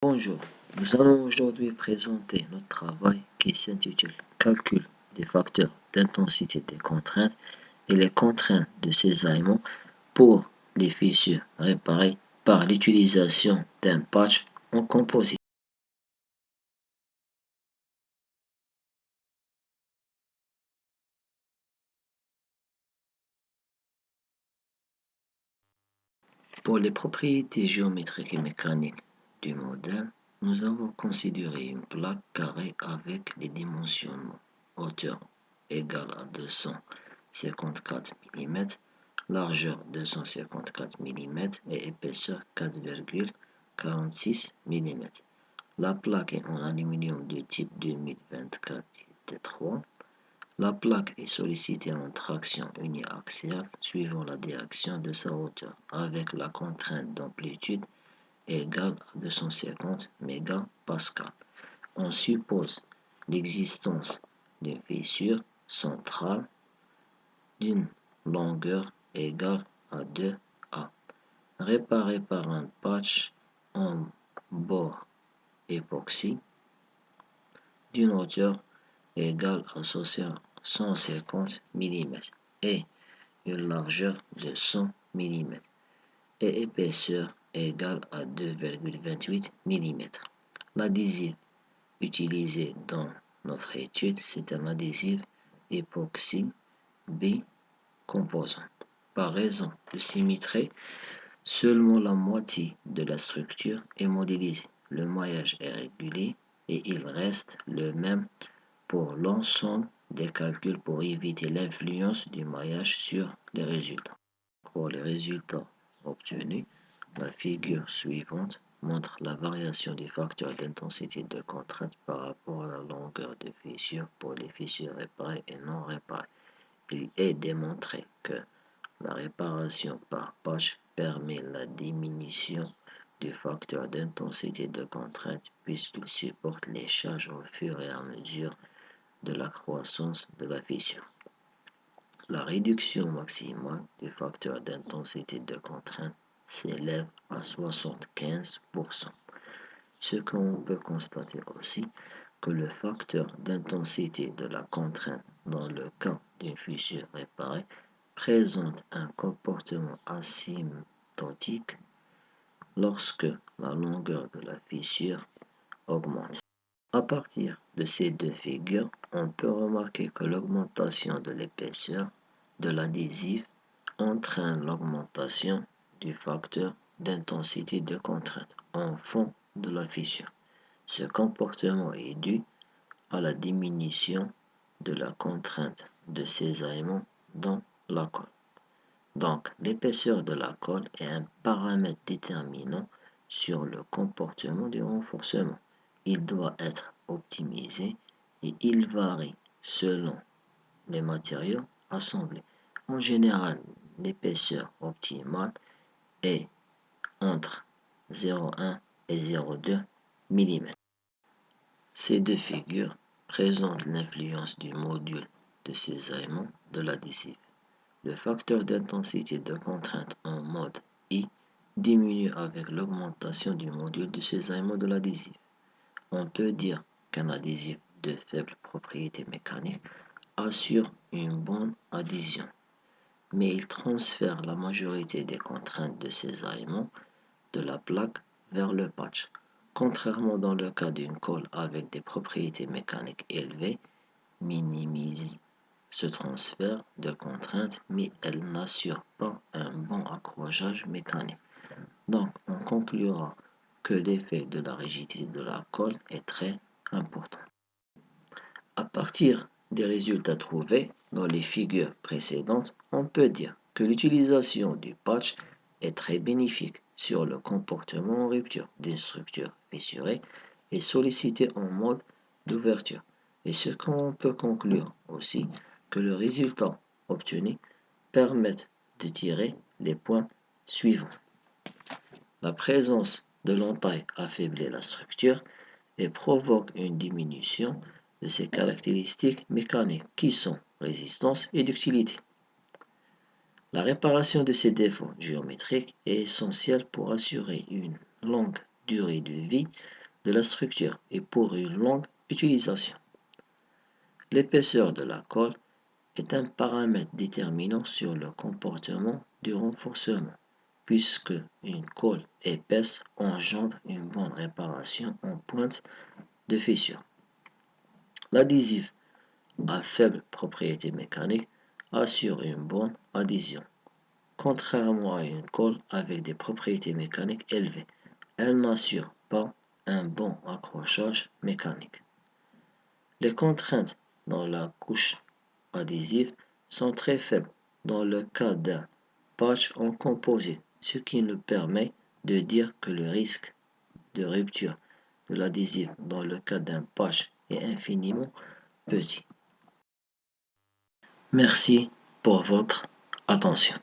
Bonjour, nous allons aujourd'hui présenter notre travail qui s'intitule Calcul des facteurs d'intensité des contraintes et les contraintes de cisaillement pour les fissures réparées par l'utilisation d'un patch en composite. Pour les propriétés géométriques et mécaniques du modèle, nous avons considéré une plaque carrée avec les dimensionnements hauteur égale à 254 mm, largeur 254 mm et épaisseur 4,46 mm. La plaque est en aluminium de type 2024 T3. La plaque est sollicitée en traction uniaxiale suivant la direction de sa hauteur avec la contrainte d'amplitude égale à 250 MPa. On suppose l'existence d'une fissure centrale d'une longueur égale à 2A, réparée par un patch en bord époxy d'une hauteur égale à 150 mm et une largeur de 100 mm et épaisseur égale à 2,28 mm. L'adhésif utilisé dans notre étude, c'est un adhésif époxy bicomposant. Par raison de symétrie, seulement la moitié de la structure est modélisée. Le maillage est régulier et il reste le même pour l'ensemble des calculs pour éviter l'influence du maillage sur les résultats. Pour les résultats obtenus, la figure suivante montre la variation des facteurs d'intensité de contrainte par rapport à la longueur de fissure pour les fissures réparées et non réparées. Il est démontré que la réparation par patch permet la diminution du facteur d'intensité de contrainte puisqu'il supporte les charges au fur et à mesure de la croissance de la fissure. La réduction maximale du facteur d'intensité de contrainte s'élève à 75%. Ce qu'on peut constater aussi que le facteur d'intensité de la contrainte dans le cas d'une fissure réparée présente un comportement asymptotique lorsque la longueur de la fissure augmente. À partir de ces deux figures, on peut remarquer que l'augmentation de l'épaisseur de l'adhésif entraîne l'augmentation du facteur d'intensité de contrainte en fond de la fissure. Ce comportement est dû à la diminution de la contrainte de cisaillement dans la colle. Donc, l'épaisseur de la colle est un paramètre déterminant sur le comportement du renforcement. Il doit être optimisé et il varie selon les matériaux assemblés. En général, l'épaisseur optimale est entre 0,1 et 0,2 mm. Ces deux figures présentent l'influence du module de cisaillement de l'adhésif. Le facteur d'intensité de contrainte en mode I diminue avec l'augmentation du module de cisaillement de l'adhésif. On peut dire qu'un adhésif de faible propriété mécanique assure une bonne adhésion, mais il transfère la majorité des contraintes de cisaillement de la plaque vers le patch. Contrairement dans le cas d'une colle avec des propriétés mécaniques élevées, minimise ce transfert de contraintes, mais elle n'assure pas un bon accrochage mécanique. Donc, on conclura que l'effet de la rigidité de la colle est très important. À partir des résultats trouvés dans les figures précédentes, on peut dire que l'utilisation du patch est très bénéfique sur le comportement en rupture d'une structure fissurée et sollicitée en mode d'ouverture. Et ce qu'on peut conclure aussi, que le résultat obtenu permet de tirer les points suivants. La présence de l'entaille affaiblit la structure et provoque une diminution de ses caractéristiques mécaniques qui sont résistance et ductilité. La réparation de ces défauts géométriques est essentielle pour assurer une longue durée de vie de la structure et pour une longue utilisation. L'épaisseur de la colle est un paramètre déterminant sur le comportement du renforcement, puisque une colle épaisse engendre une bonne réparation en pointe de fissure. L'adhésif à faible propriété mécanique assure une bonne adhésion, contrairement à une colle avec des propriétés mécaniques élevées. Elle n'assure pas un bon accrochage mécanique. Les contraintes dans la couche adhésive sont très faibles dans le cas d'un patch en composite, ce qui nous permet de dire que le risque de rupture de l'adhésif dans le cas d'un patch est infiniment petit. Merci pour votre attention.